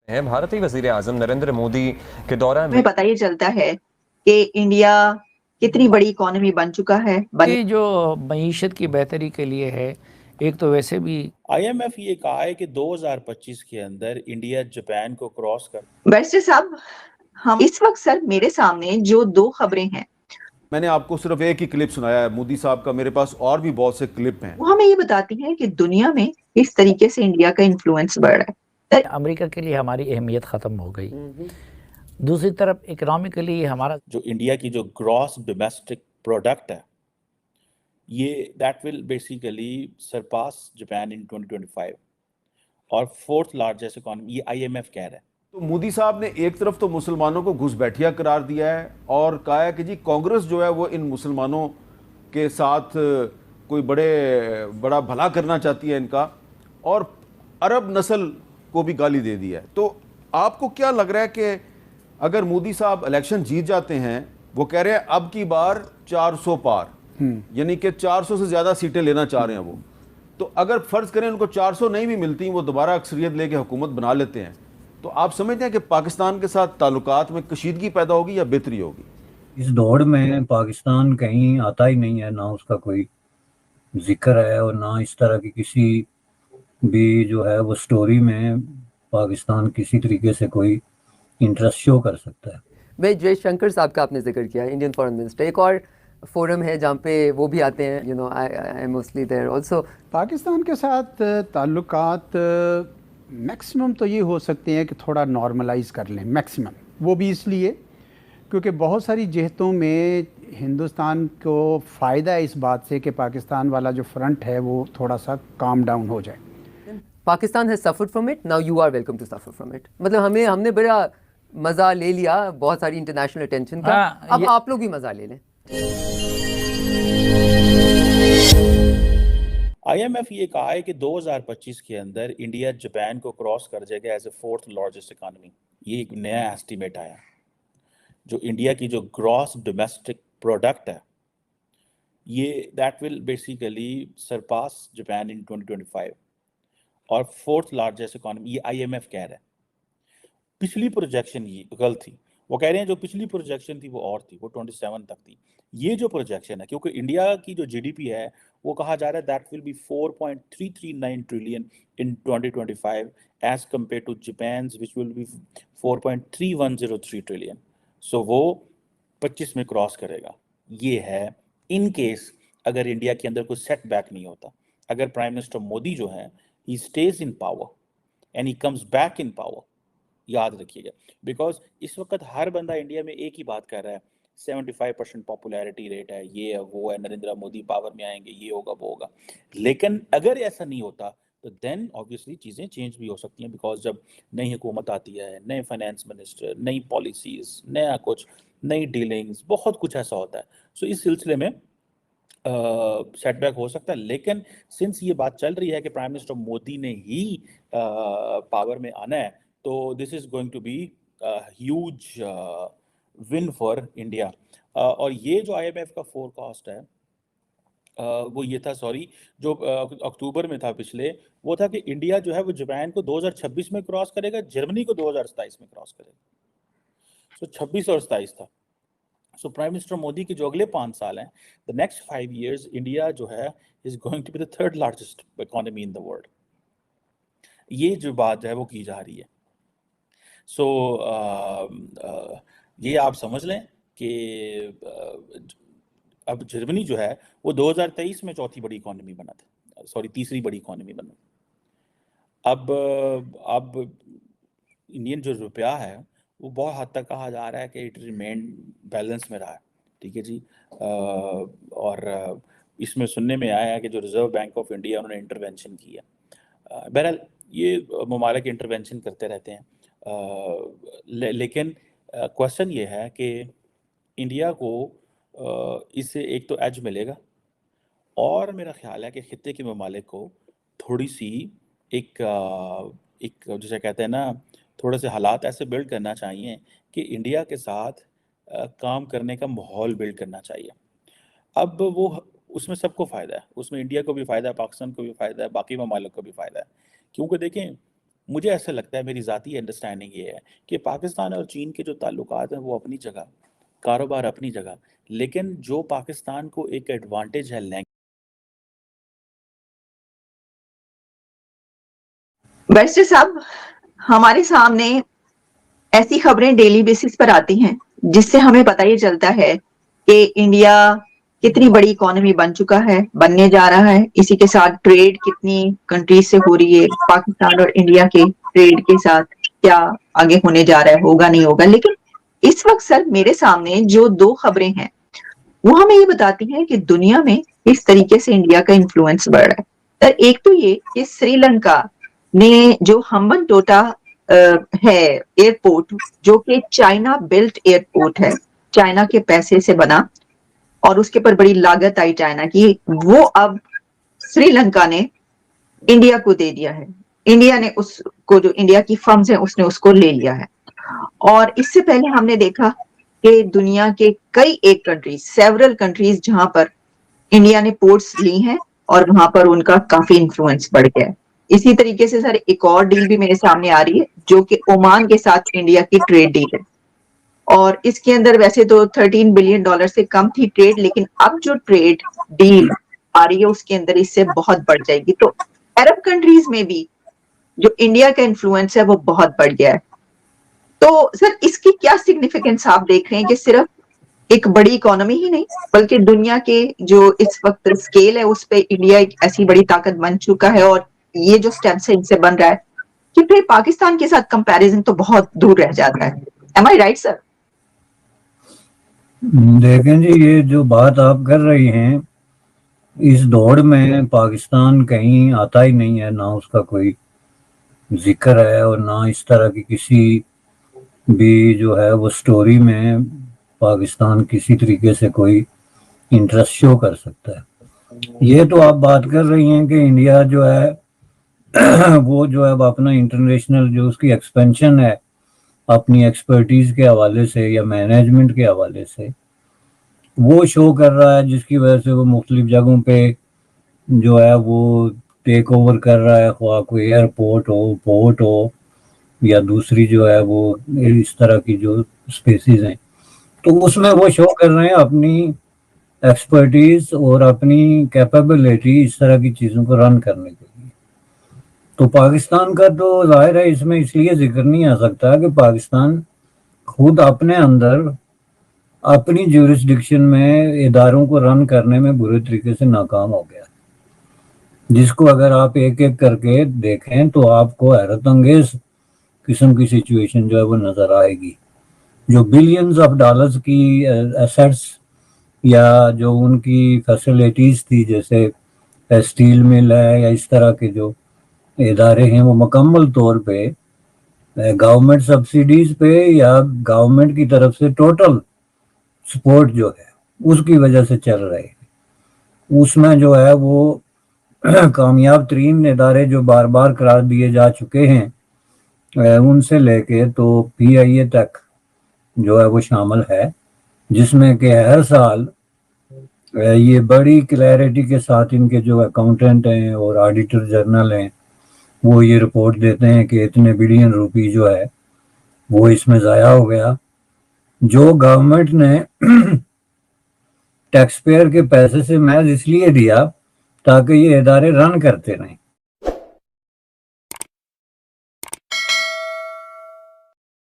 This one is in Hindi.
है भारतीय वज़ीर आज़म नरेंद्र मोदी के दौरान हमें पता ही चलता है कि इंडिया कितनी बड़ी इकोनॉमी बन चुका है। ये जो मईशत की बेहतरी के लिए है, एक तो वैसे भी आईएमएफ ये कहा है कि 2025 के अंदर इंडिया जापान को क्रॉस कर। बैरिस्टर साहब, हम इस वक्त सर मेरे सामने जो दो खबरें हैं, मैंने आपको सिर्फ एक ही क्लिप सुनाया है मोदी साहब का, मेरे पास और भी बहुत से क्लिप हैं। वो हमें ये बताती हैं कि दुनिया में किस तरीके से इंडिया का इन्फ्लुएंस बढ़ रहा है। अमेरिका के लिए हमारी अहमियत ख़त्म हो गई। दूसरी तरफ इकोनॉमिकली हमारा जो इंडिया की जो ग्रॉस डोमेस्टिक प्रोडक्ट है, ये that will basically surpass Japan in 2025 और फोर्थ लार्जेस्ट इकोनॉमी, ये आईएमएफ कह रहा है। तो मोदी साहब ने एक तरफ तो मुसलमानों को घुसपैठिया करार दिया है और कहा है कि जी कांग्रेस जो है वो इन मुसलमानों के साथ कोई बड़ा भला करना चाहती है इनका, और अरब नस्ल को भी गाली दे दी है। तो आपको क्या लग रहा है कि अगर मोदी साहब इलेक्शन जीत जाते हैं, वो कह रहे हैं अब की बार 400 पार, यानी कि 400 से ज्यादा सीटें लेना चाह रहे हैं वो, तो अगर फर्ज करें उनको 400 नहीं भी मिलती, वो दोबारा अक्सरियत लेके हुकूमत बना लेते हैं, तो आप समझते हैं कि पाकिस्तान के साथ ताल्लुकात में कशीदगी पैदा होगी या बेहतरी होगी? इस दौड़ में पाकिस्तान कहीं आता ही नहीं है, ना उसका कोई जिक्र है और ना इस तरह की किसी भी जो है वो स्टोरी में पाकिस्तान किसी तरीके से कोई इंटरेस्ट शो कर सकता है। भाई जयशंकर साहब का आपने जिक्र किया, इंडियन फॉरेन मिनिस्टर, एक और फोरम है जहाँ पे वो भी आते हैं, you know I mostly there also. Pakistan के साथ ताल्लुकात मैक्सिमम तो ये हो सकते हैं कि थोड़ा नॉर्मलाइज कर लें, मैक्सिमम। वो भी इसलिए क्योंकि बहुत सारी जहतों में हिंदुस्तान को फ़ायदा है इस बात से कि पाकिस्तान वाला जो फ्रंट है वो थोड़ा सा काम डाउन हो जाए। Pakistan has suffered from it, now you are welcome to suffer from it. मतलब हमने बड़ा मज़ा ले लिया बहुत सारी इंटरनेशनल अटेंशन का, अब आप लोग भी मज़ा ले लें। आईएमएफ ये कहा है कि 2025 के अंदर इंडिया जापान को क्रॉस कर जाएगा as a fourth largest economy. ये एक नया एस्टीमेट आया। जो इंडिया की जो ग्रॉस डोमेस्टिक प्रोडक्ट है, ये that will basically surpass Japan in 2025 और फोर्थ लार्जेस्ट इकोनॉमी, ये आईएमएफ कह रहा है। पिछली प्रोजेक्शन ये गलत थी, वो कह रहे हैं जो पिछली प्रोजेक्शन थी वो और थी, वो 27 तक थी। ये जो प्रोजेक्शन है, क्योंकि इंडिया की जो जीडीपी है वो कहा जा रहा है that will be 4.339 trillion in 2025 as compare to Japan which will be 4.3103 trillion. So वो 25 में क्रॉस करेगा। ये है इन केस अगर इंडिया के अंदर कोई सेटबैक नहीं होता, अगर प्राइम मिनिस्टर मोदी जो है he stays in power and he comes back in power. याद रखिएगा, बिकॉज इस वक्त हर बंदा इंडिया में एक ही बात कर रहा है, 75% पॉपुलैरिटी रेट है, ये है वो है, नरेंद्र मोदी पावर में आएंगे, ये होगा वो होगा। लेकिन अगर ऐसा नहीं होता तो देन ऑब्वियसली चीज़ें चेंज भी हो सकती हैं, बिकॉज जब नई हुकूमत आती है, नए फाइनेंस मिनिस्टर, नई पॉलिसीज, नया कुछ, नई डीलिंग्स, बहुत कुछ ऐसा होता है। सो इस सिलसिले में सेटबैक हो सकता है। लेकिन सिंस ये बात चल रही है कि प्राइम मिनिस्टर मोदी ने ही पावर में आना है, तो this is going to be huge win for India. और ये जो आईएमएफ का फोरकास्ट है वो ये था, सॉरी, जो अक्टूबर में था पिछले, वो था कि इंडिया जो है वो जापान को 2026 में क्रॉस करेगा, जर्मनी को 2027 में क्रॉस करेगा। सो 26 और 27 था। सो प्राइम मिनिस्टर मोदी के जो अगले 5 साल हैं, द नेक्स्ट 5 years, इंडिया जो है is going to be the third largest economy in the world. ये जो बात है वो की जा रही है। सो ये आप समझ लें कि अब जर्मनी जो है वो 2023 में चौथी बड़ी इकोनॉमी बना था, सॉरी तीसरी बड़ी इकोनॉमी बना। अब इंडियन जो रुपया है वो बहुत हद तक कहा जा रहा है कि इट रिमेन बैलेंस में रहा है, ठीक है जी। और इसमें सुनने में आया है कि जो रिजर्व बैंक ऑफ इंडिया उन्होंने इंटरवेंशन की है। बहरहाल ये ममालिक इंटरवेंशन करते रहते हैं, लेकिन क्वेश्चन ये है कि इंडिया को इससे एक तो एज मिलेगा, और मेरा ख्याल है कि खित्ते के ममालिक को थोड़ी सी एक जिसे कहते हैं ना, थोड़े से हालात ऐसे बिल्ड करना चाहिए कि इंडिया के साथ काम करने का माहौल बिल्ड करना चाहिए। अब वो उसमें सबको फ़ायदा है, उसमें इंडिया को भी फ़ायदा है, पाकिस्तान को भी फ़ायदा है, बाकी ममालिक को भी फ़ायदा है। क्योंकि देखें मुझे ऐसा लगता है, मेरी ज़ाती अंडरस्टैंडिंग ये है कि पाकिस्तान और चीन के जो ताल्लुकात हैं वो अपनी जगह, कारोबार अपनी जगह, लेकिन जो पाकिस्तान को एक एडवांटेज है बैरिस्टर साहब, हमारे सामने ऐसी खबरें डेली बेसिस पर आती हैं जिससे हमें पता ये चलता है कि इंडिया कितनी बड़ी इकोनॉमी बन चुका है, बनने जा रहा है। इसी के साथ ट्रेड कितनी कंट्रीज से हो रही है, पाकिस्तान और इंडिया के ट्रेड के साथ क्या आगे होने जा रहा है, होगा नहीं होगा। लेकिन इस वक्त सर मेरे सामने जो दो खबरें हैं वो हमें ये बताती हैं कि दुनिया में किस तरीके से इंडिया का इन्फ्लुएंस बढ़ रहा है। सर एक तो ये कि श्रीलंका ने जो हम्बनटोटा है एयरपोर्ट, जो कि चाइना बिल्ट एयरपोर्ट है, चाइना के पैसे से बना और उसके पर बड़ी लागत आई चाइना की, वो अब श्रीलंका ने इंडिया को दे दिया है। इंडिया ने उसको, जो इंडिया की फर्म्स हैं उसने उसको ले लिया है। और इससे पहले हमने देखा कि दुनिया के कई एक कंट्रीज, सेवरल कंट्रीज जहां पर इंडिया ने पोर्ट्स ली हैं और वहां पर उनका काफी इन्फ्लुएंस बढ़ गया है। इसी तरीके से सर एक और डील भी मेरे सामने आ रही है जो कि ओमान के साथ इंडिया की ट्रेड डील है, और इसके अंदर वैसे तो $13 बिलियन से कम थी ट्रेड, लेकिन अब जो ट्रेड डील आ रही है उसके अंदर इससे बहुत बढ़ जाएगी। तो अरब कंट्रीज में भी जो इंडिया का इन्फ्लुएंस है वो बहुत बढ़ गया है। तो सर इसकी क्या सिग्निफिकेंस आप देख रहे हैं कि सिर्फ एक बड़ी इकोनॉमी ही नहीं बल्कि दुनिया के जो इस वक्त स्केल है उस पे इंडिया एक ऐसी बड़ी ताकत बन चुका है, और ये जो स्टेप्स है इनसे बन रहा है कि फिर पाकिस्तान के साथ कंपैरिजन तो बहुत दूर रह जाता है। एम आई राइट सर? देखें जी, ये जो बात आप कर रही हैं, इस दौड़ में पाकिस्तान कहीं आता ही नहीं है, ना उसका कोई जिक्र है और ना इस तरह की किसी भी जो है वो स्टोरी में पाकिस्तान किसी तरीके से कोई इंटरेस्ट शो कर सकता है। ये तो आप बात कर रही हैं कि इंडिया जो है वो जो है अपना इंटरनेशनल जो उसकी एक्सपेंशन है अपनी एक्सपर्टीज के हवाले से या मैनेजमेंट के हवाले से वो शो कर रहा है, जिसकी वजह से वो मुख्तलिफ जगहों पे जो है वो टेक ओवर कर रहा है, ख्वाह कोई एयरपोर्ट हो, पोर्ट हो या दूसरी जो है वो इस तरह की जो स्पेसीज हैं, तो उसमें वो शो कर रहे हैं अपनी एक्सपर्टीज और अपनी कैपेबिलिटी इस तरह की चीज़ों को रन करने के लिए। तो पाकिस्तान का तो जाहिर है इसमें इसलिए जिक्र नहीं आ सकता कि पाकिस्तान खुद अपने अंदर अपनी ज्यूरिसडिक्शन में इदारों को रन करने में बुरे तरीके से नाकाम हो गया, जिसको अगर आप एक एक करके देखें तो आपको हैरत अंगेज किस्म की सिचुएशन जो है वो नजर आएगी। जो बिलियंस ऑफ डॉलर्स की एसेट्स या जो उनकी फैसिलिटीज थी, जैसे स्टील मिल है या इस तरह के जो इदारे हैं, वो मुकम्मल तौर पे गवर्नमेंट सब्सिडीज पे या गवर्नमेंट की तरफ से टोटल सपोर्ट जो है उसकी वजह से चल रहे हैं। उसमें जो है वो कामयाब तरीन इदारे जो बार बार करार दिए जा चुके हैं उनसे लेके तो PIA तक जो है वो शामिल है, जिसमें कि हर साल ये बड़ी क्लैरिटी के साथ इनके जो अकाउंटेंट हैं और ऑडिटर जनरल हैं वो ये रिपोर्ट देते हैं कि इतने बिलियन रुपए जो है वो इसमें ज़ाया हो गया, जो गवर्नमेंट ने टैक्स पेयर के पैसे से महज इसलिए दिया ताकि ये इदारे रन करते रहें।